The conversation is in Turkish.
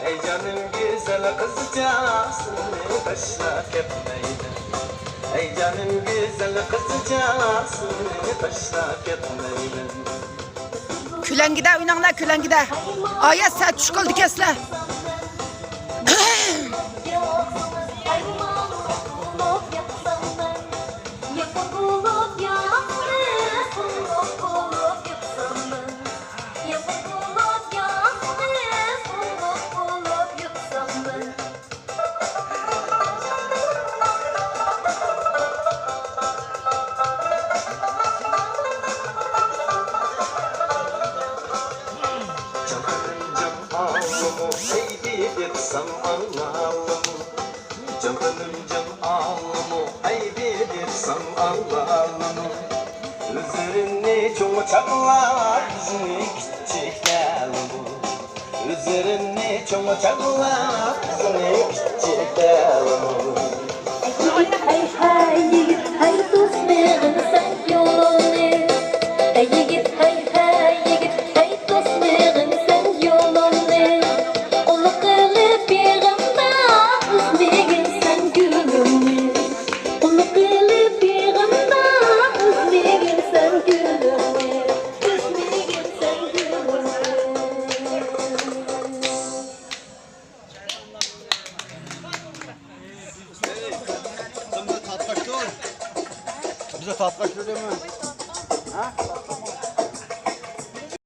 Ey canım güzel kızcağızını taşlak etmeymen. Ey canım güzel kızcağızını taşlak etmeymen. Külen gider, oynanlar külen gider. Ayet sen çukur dikesle. Canım ağlamı ay bilirsem ağlamı. Üzerini çok çaklar yüzünü küçükler bu. Üzerini çok çaklar yüzünü küçükler bu. Hey hey yigit hey dostlarım sen yolunu. Hey yigit hey hey yigit hey dostlarım sen yolunu. Onu kılıp yerimde üzmeyin sen gülümü. Onu kılıp yerimde üzmeyin sen gülümü. Üzmeyin sen gülümü. Bize tatlı değil mi? Ha?